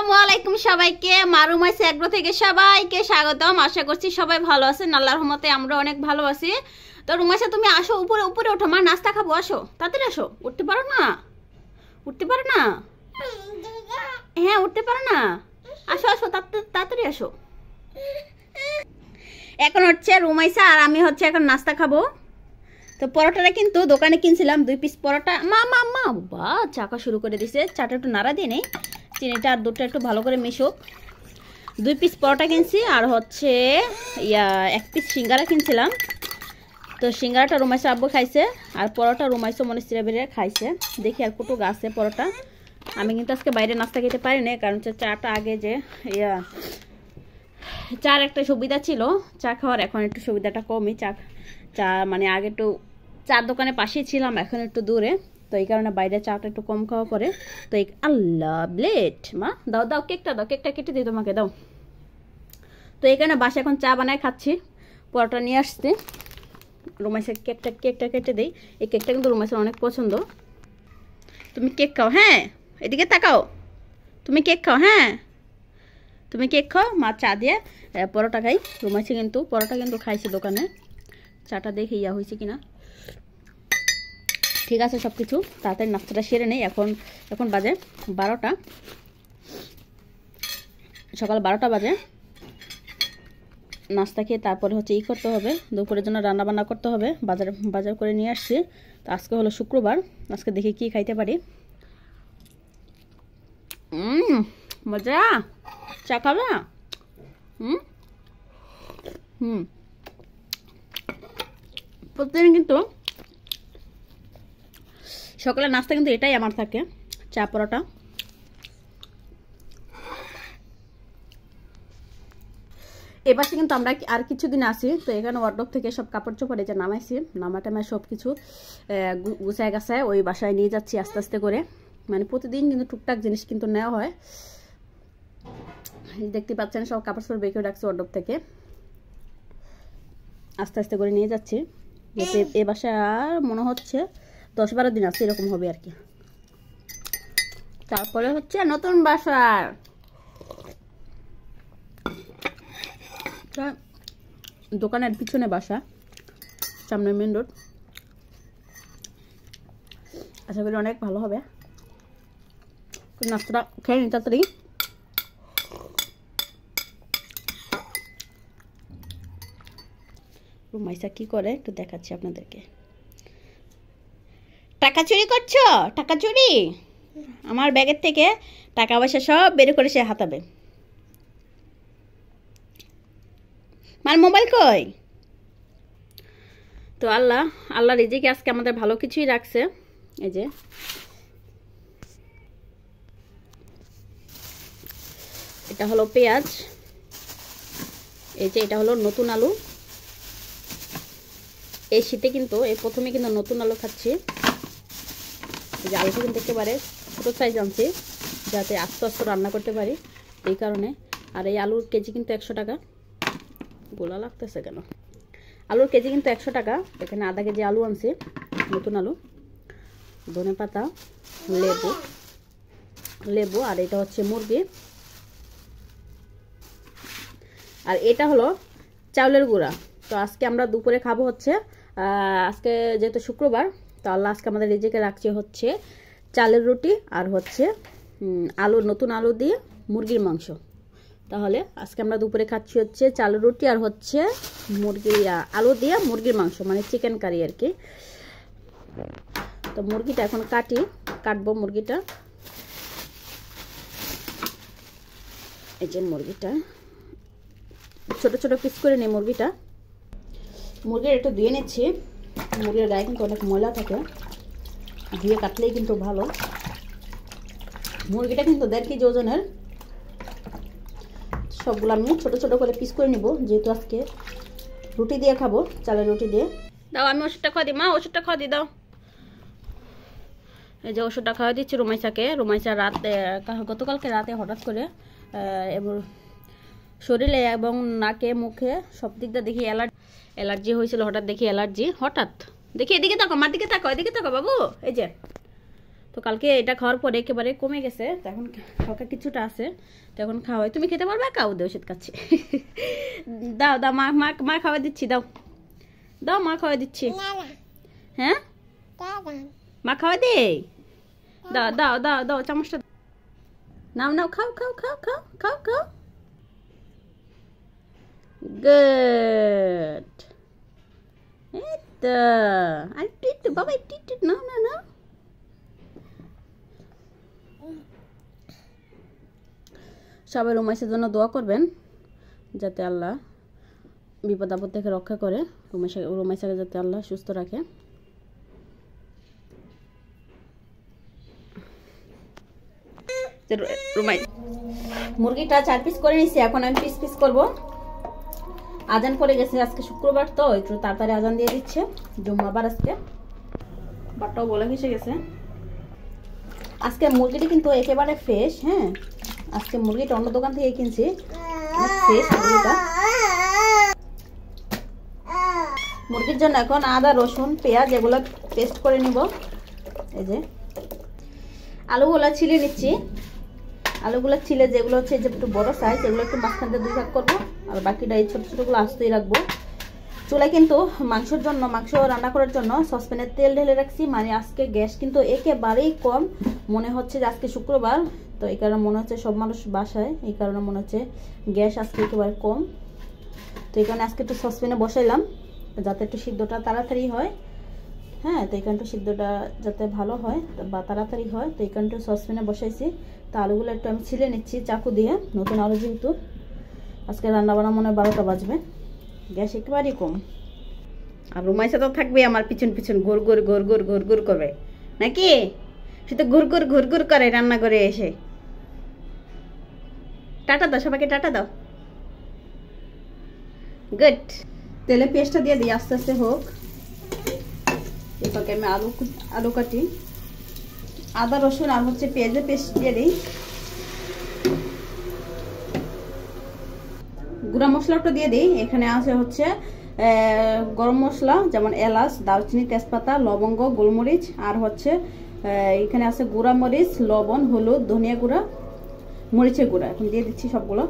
আসসালামু আলাইকুম সবাইকে মারুমাইস এগ্রো থেকে সবাইকে স্বাগতম। আশা করছি সবাই ভালো আছেন, আল্লাহর রহমতে আমরা অনেক ভালো আছি। তো রুমাইসা তুমি আসো, উপরে উপরে ওঠো, মা নাস্তা খাবো, আসো তাড়াতাড়ি আসো। উঠতে পারো না? উঠতে পারো না? হ্যাঁ উঠতে পারো না? আসো আসো তাড়াতাড়ি আসো। এখন হচ্ছে রুমাইসা আর আমি হচ্ছে এখন নাস্তা খাবো। তো পরোটাটা কিন্তু দোকানে কিনছিলাম 2 পিস পরোটা। মা মা মা বা চাকা শুরু করে দিছে, চাটা একটু নাড়া দিয়ে নেই, চিনিটা আর দুধটা একটু ভালো করে মিশুক। 2 পিস পরোটা কিনছি আর হচ্ছে 1 পিস সিঙ্গারা কিনছিলাম। তো সিঙ্গারাটা রুমাইসা আব্বু খাইছে আর পরোটা রুমাইসা মনিস্তিরা বেড়ে খাইছে। দেখি আর কত গাছে পরোটা। আমি কিন্তু আজকে বাইরে নাস্তা খেতে পারি না, কারণ চাটা আগে যে চার একটা সুবিধা ছিল চা খাওয়ার, এখন একটু সুবিধাটা কমই। চা মানে আগে একটু চার দোকানের পাশেই ছিলাম, এখন একটু দূরে, তো এই কারণে বাইরে চাটা একটু কম খাওয়া পড়ে। তো এই আল্লাহ ব্লেড মা দাও দাও, কেকটা দাও, কেকটা কেটে দিই তোমাকে, দাও। তো এই কারণে বাসা এখন চা বানায় খাচ্ছি। পরোটা নিয়ে আসতে রুমাইসের কেকটা কেটে দিই। এই কেকটা কিন্তু রুমাইসের অনেক পছন্দ। তুমি কেক খাও, হ্যাঁ এদিকে তাকাও, তুমি কেক খাও, হ্যাঁ তুমি কেক খাও, মা চা দিয়ে পরোটা খাই। রুমাইসে কিন্তু পরোটা কিন্তু খাইছি দোকানে, চাটা দেখে হয়েছে কিনা। ঠিক আছে সব কিছু তাড়াতাড়ি নাস্তাটা সেরে নেই। এখন বাজে 12টা, সকাল 12টা বাজে। নাস্তা খেয়ে তারপরে হচ্ছে করতে হবে, দুপুরের জন্য রান্না বান্না করতে হবে। বাজার করে নিয়ে আসছি। তো আজকে হলো শুক্রবার, আজকে দেখি কি খাইতে পারি। মজা, চা খাবে? প্রতিদিন কিন্তু সকালে নাস্তা কিন্তু এটাই আমার থাকে, চা পরোটা। এবার কিন্তু আমরা আর কিছুদিন আসি, তো এখানে ওয়ার্ডরোব থেকে সব কাপড় চোপড় যে নামাইছি, নামাটামায় সব কিছু গুছায় গাছায় ওই বাসায় নিয়ে যাচ্ছি আস্তে আস্তে করে। মানে প্রতিদিন কিন্তু টুকটাক জিনিস কিন্তু নেওয়া হয়। দেখতে পাচ্ছেন সব কাপড় চোপড় বের করে রাখছি ওয়ার্ডরোব থেকে, আস্তে আস্তে করে নিয়ে যাচ্ছি। যাতে এ বাসায় আর মনে হচ্ছে 10-12 দিন আছে, এরকম হবে আর কি। তারপরে হচ্ছে নতুন বাসার দোকানের পিছনে বাসা, সামনে মেন রোড। আশা করি অনেক ভালো হবে। নাস্তাটা খেয়ে নিই তাড়াতাড়ি। রুমাইসা কি করে একটু দেখাচ্ছি আপনাদেরকে। টাকা চুরি করছো? টাকা চুরি? আমার ব্যাগের থেকে টাকা পয়সা সব বের করে সে হাতাবে। মার মোবাইল কই? তো আল্লাহ রিজিকে আজকে আমাদের ভালো কিছুই রাখছে। এই যে এটা হলো পেঁয়াজ, এই যে এটা হলো নতুন আলু। এই শীতে কিন্তু এই প্রথমে কিন্তু নতুন আলু খাচ্ছি। এই যে আলুটা কিন্তু একেবারে ছোটো সাইজ আনছি, যাতে আস্তে আস্তে রান্না করতে পারি, এই কারণে। আর এই আলুর কেজি কিন্তু 100 টাকা। গোলা লাগতেছে কেন? আলুর কেজি কিন্তু 100 টাকা। এখানে আধা কেজি আলু আনছি, নতুন আলু, ধনেপাতা, লেবু, আর এটা হচ্ছে মুরগি, আর এটা হলো চাউলের গুঁড়া। তো আজকে আমরা দুপুরে খাবো হচ্ছে, আজকে যেহেতু শুক্রবার, তো আল্লাহ আজকে আমাদের রিজিকে রাখছে হচ্ছে চালের রুটি আর হচ্ছে নতুন আলু দিয়ে মুরগির মাংস। তাহলে আজকে আমরা দুপুরে খাচ্ছি হচ্ছে চালের রুটি আর হচ্ছে আলু দিয়ে মুরগির মাংস, মানে চিকেন কারি আর কি। তো মুরগিটা এখন কাটবো মুরগিটা। এই যে মুরগিটা ছোট ছোট পিস করে নিই। মুরগির একটু ধুয়ে নিচ্ছি। মুরগির গায়ে কিন্তু অনেক ময়লা থাকে, ধুয়ে কাটলেই কিন্তু ভালো। মুরগিটা কিন্তু 1.5 কেজি ওজনের। সবগুলো আমি ছোট ছোট করে পিস করে নিব, যেহেতু আজকে রুটি দিয়ে খাবো, চালের রুটি দিয়ে। দাও আমি ওষুধটা খাওয়া দিই, মা ওষুধটা খাওয়া দিই, দাও। এই যে ওষুধটা খাওয়া দিচ্ছি রুমাইসাকে। রুমাইসা গতকালকে রাতে হঠাৎ করে শরীরে এবং নাকে মুখে সব দিক দিয়ে দেখি অ্যালার্জি হয়েছিল। হঠাৎ দেখি এদিকে তাকো, মার দিকে তাকো, এদিকে তাকো বাবু। এই যে তো কালকে এটা খাওয়ার পরে একেবারে কমে গেছে, তো এখন হালকা কিছুটা আছে, তো এখন খাওয়াই। তুমি খেতে পারবে? কাউ দে ওষুধ খাচ্ছি। দাও দাও, মা মা মা খাওয়া দিচ্ছি, দাও দাও, মা খাওয়া দিচ্ছি। হ্যাঁ মা খাওয়া দে, দাও দাও দাও দাও, চামচটা নাও নাও, খাও খাও খাও খাও খাও খাও। গুড, এই তো। আর একটু বাবা, একটু নাও না নাও। সবাই রুমাইসের জন্য দোয়া করবেন, যাতে আল্লাহ বিপদ আপদ থেকে রক্ষা করে, রুমাইসাকে যাতে আল্লাহ সুস্থ রাখে। মুরগিটা 4 পিস করে নিছি, এখন আমি পিস পিস করব। আজান পড়ে গেছে, আজকে শুক্রবার তো একটু তাড়াতাড়ি আজান দিয়ে দিচ্ছে, জুম্মাবার আজকে। বাটটাও বলে ভেসে গেছে। আজকে মুরগিটি কিন্তু একেবারে ফ্রেশ। হ্যাঁ, আজকে মুরগিটা অন্য দোকান থেকে কিনছি, ফ্রেশ মুরগিটা। মুরগির জন্য এখন আদা রসুন পেঁয়াজ এগুলো পেস্ট করে নিব। এই যে আলুগুলো ছিলে নিচ্ছি। আলুগুলো ছিলে যেগুলো হচ্ছে যে একটু বড় সাইজ, এগুলো একটু মাঝখান দিয়ে 2 ভাগ করবো, আর বাকিটা এই ছোট ছোটগুলো আস্তেই রাখবো। চুলায় কিন্তু মাংসের জন্য, মাংস রান্না করার জন্য সসপ্যানে তেল ঢেলে রাখছি। মানে আজকে গ্যাস কিন্তু একেবারেই কম। মনে হচ্ছে যে আজকে শুক্রবার, তো এই কারণে মনে হচ্ছে সব মানুষ বাসায়, এই কারণে মনে হচ্ছে গ্যাস আজকে একেবারে কম। তো এই কারণে আজকে একটু সসপ্যানে বসাইলাম, যাতে একটু সিদ্ধটা তাড়াতাড়ি হয়। হ্যাঁ, তো এই কারণে সিদ্ধটা যাতে ভালো হয় বা তাড়াতাড়ি হয়, তো এই কারণে সসপ্যানে বসাইছি। তো আলুগুলো একটু আমি ছিলে নিচ্ছি চাকু দিয়ে, নতুন আলু যেহেতু। আজকে রান্নাবান্না মনে হয় 12টা বাজবে, গ্যাস একেবারেই কম। আর রুমাইসা তো থাকবে আমার পিছন পিছন, ঘুর ঘুর ঘুর ঘুর ঘুর ঘুর করবে নাকি? সে তো ঘুর ঘুর ঘুর ঘুর করে রান্না করে এসে। টাটা দাও সবাইকে, টাটা দাও। গুড। তেলে পেস্টটা দিয়ে দিই, আস্তে আস্তে হোক। এটাকে আমি আলু কাটি, আদা রসুন আর হচ্ছে পেঁয়াজের পেস্ট দিয়ে দিই। গুঁড়া মশলাটা দিয়ে দিই। এখানে আছে হচ্ছে গরম মশলা, যেমন এলাচ, দারচিনি, তেজপাতা, লবঙ্গ, গোলমরিচ, আর হচ্ছে এখানে আছে গুঁড়া মরিচ, লবণ, হলুদ, ধনিয়া গুঁড়া, মরিচের গুঁড়া। এখন দিয়ে দিচ্ছি সবগুলো।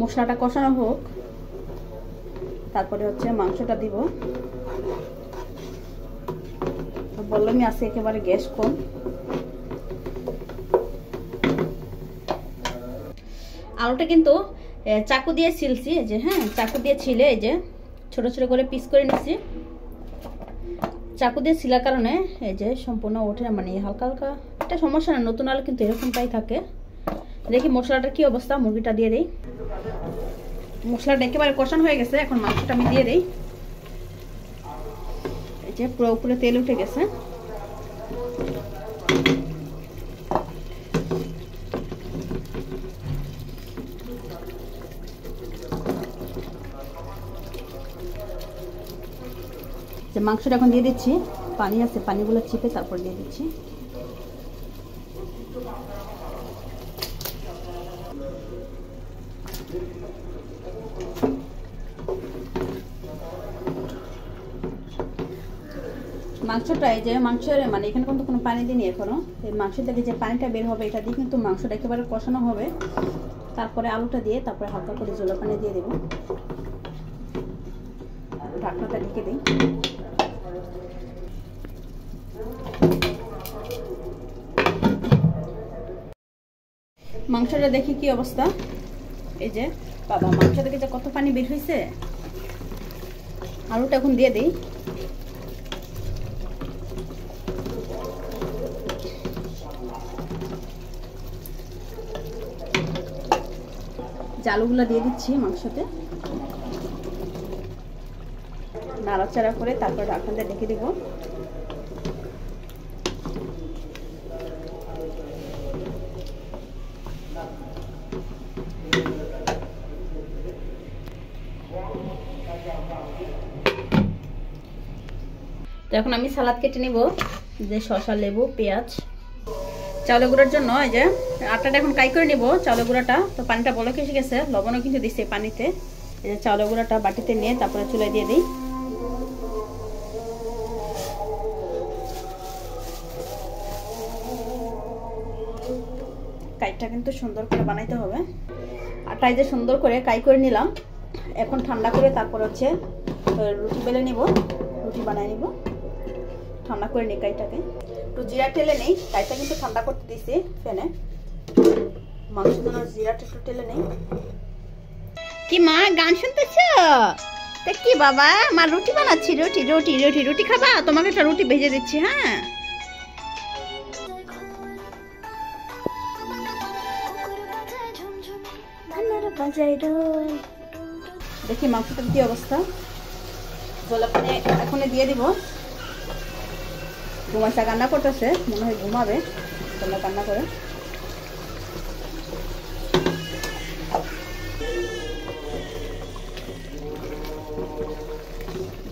মশলাটা কষানো হোক, তারপরে হচ্ছে মাংসটা দিব। বললামই আছে একেবারে গ্যাস কম। আলুটা কিন্তু চাকু দিয়ে ছিলছি, এই যে। হ্যাঁ, চাকু দিয়ে ছিলে এই যে ছোট ছোট করে পিস করে নিচ্ছি। চাকু দিয়ে ছিলার কারণে এই যে সম্পূর্ণ ওঠে, মানে হালকা হালকা। এটা সমস্যা না, নতুন আলু কিন্তু এরকমটাই থাকে। দেখি মশলাটার কি অবস্থা, মুরগিটা দিয়ে দিই। মশলাটা একেবারে কষানো হয়ে গেছে, এখন মাংসটা আমি দিয়ে দিই। এই যে পুরো উপরে তেল উঠে গেছে। যে মাংসটা এখন দিয়ে দিচ্ছি, পানি আছে, পানিগুলো চিপে তারপর দিয়ে দিচ্ছি। মাংসটা এই যে মাংসের মানে এখানে কিন্তু কোনো পানি দিইনি এখনো। এই মাংস থেকে যে পানিটা বের হবে এটা দিয়ে কিন্তু মাংসটা একেবারে কষানো হবে। তারপরে আলুটা দিয়ে তারপরে হালকা করে জল পানি দিয়ে দেবো। ঢাকনাটা ঢেকে দিই। মাংসটা দেখি কি অবস্থা। এই যে বাবা, মাংস থেকে যে কত পানি বের হয়েছে। আলুটা এখন দিয়ে দিই। আলুগুলো দিয়ে দিচ্ছি মাংসতে, নাড়াচাড়া করে তারপর ঢাকনাটা ঢেকে দেব। তো এখন আমি সালাদ কেটে নিব, যে শসা, লেবু, পেঁয়াজ। চাউলের গুঁড়ার জন্য এই যে আটাটা এখন কাই করে নিব, চাউলের গুঁড়াটা। তো পানিটা বলক এসে গেছে, লবণও কিন্তু দিচ্ছে পানিতে। এই যে চাউলের গুঁড়াটা বাটিতে নিয়ে তারপরে চুলায় দিয়ে দিই। কাইটা কিন্তু সুন্দর করে বানাইতে হবে। আটা এই যে সুন্দর করে কাই করে নিলাম। এখন ঠান্ডা করে তারপর হচ্ছে রুটি বেলে নিব, রুটি বানাই নিব। ঠান্ডা করে নিই কাইটাকে, একটু জিরা টেলে নেই। কাইটা কিন্তু ঠান্ডা করতে দিছি ফ্যানে, মাংসের জন্য জিরাটা একটু টেলে নেই। কি মা গান শুনতেছ? তা কি বাবা, মা রুটি বানাচ্ছি। রুটি রুটি রুটি রুটি খাবা? তোমাকে একটা রুটি ভেজে দিচ্ছি। হ্যাঁ, দেখি মাংসটার কি অবস্থা। জল এখন দিয়ে দিব। ঘুমাইছা, কান্না করতেছে, মনে হয় ঘুমাবে। তোমরা কান্না করে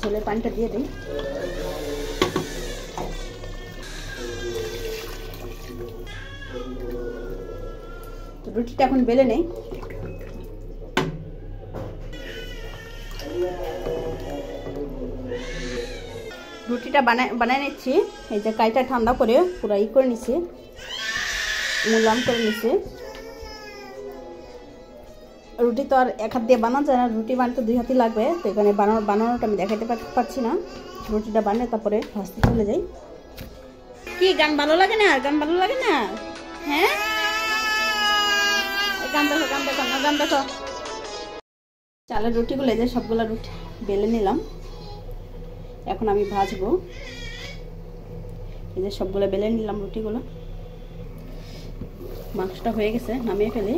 ঝোলের পানিটা দিয়ে দিই। রুটিটা এখন বেলে নেই। রুটিটা বানায় নিচ্ছি। এই যে কাইটা ঠান্ডা করে পুরো করে নিচ্ছি, মুলাম করে নিচ্ছি। রুটি তো আর এক হাত দিয়ে বানানো যায় না, রুটি বানাতে 2 হাতই লাগবে। তো এখানে বানানোটা আমি দেখাতে পারছি না। রুটিটা বানিয়ে তারপরে ভাজতে চলে যাই। কি গান ভালো লাগে না? গান ভালো লাগে না? হ্যাঁ, গান দেখো, গান দেখো না, গান দেখো। চালের রুটিগুলো যে সবগুলো রুটি বেলে নিলাম। এখন আমি ভাজবো। এই যে সবগুলো বেলে নিলাম রুটিগুলো। মাংসটা হয়ে গেছে, নামিয়ে ফেলি।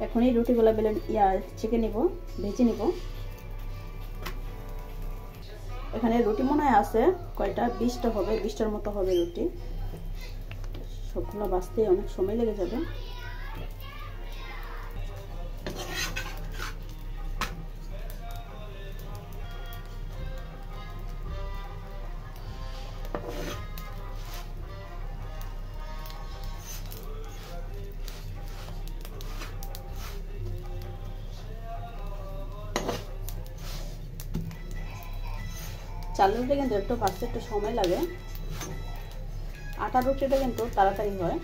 এখন এই রুটিগুলো বেলে চেকে নিব, ভেজে নিব। এখানে রুটি মনে হয় আছে কয়টা, 20টা হবে, 20টার মতো হবে রুটি। সবগুলো বাছতে অনেক সময় লেগে যাবে। চালের রুটি কিন্তু একটু ভাজতে একটু সময় লাগে। আটার রুটিটা কিন্তু তাড়াতাড়ি হয়।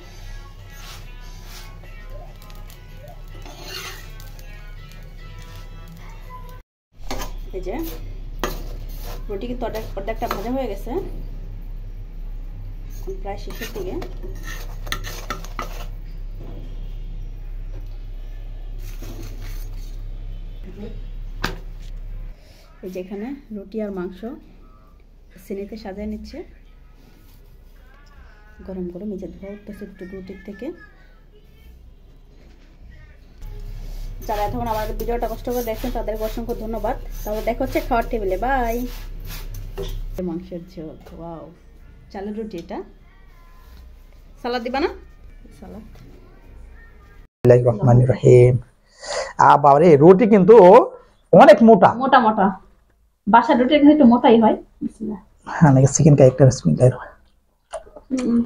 এই যে রুটি কিন্তু অর্ধেকটা ভাজা হয়ে গেছে, প্রায় শেষের দিকে। এই যে এখানে রুটি আর মাংস সিনিতে সাজিয়ে নিচ্ছে। গরম গরম এই যে ধোয়া উঠতেছে একটু রুটির থেকে। যারা এতক্ষণ আমাদের ভিডিওটা কষ্ট করে দেখছেন তাদেরকে অসংখ্য ধন্যবাদ। তাহলে দেখা হচ্ছে খাওয়ার টেবিলে। বাই। মাংসের ঝোল, ওয়াও। চালের রুটি, এটা সালাদ দিবা না? সালাদ। বিসমিল্লাহির রহিম। বাবারে, রুটি কিন্তু অনেক মোটা মোটা মোটা। বাসার রুটি কিন্তু একটু মোটাই হয়। বিসমিল্লাহ। হ্যাঁ, চিকেন কাই একটা বিসমিল্লাহির রহমানির রহিম।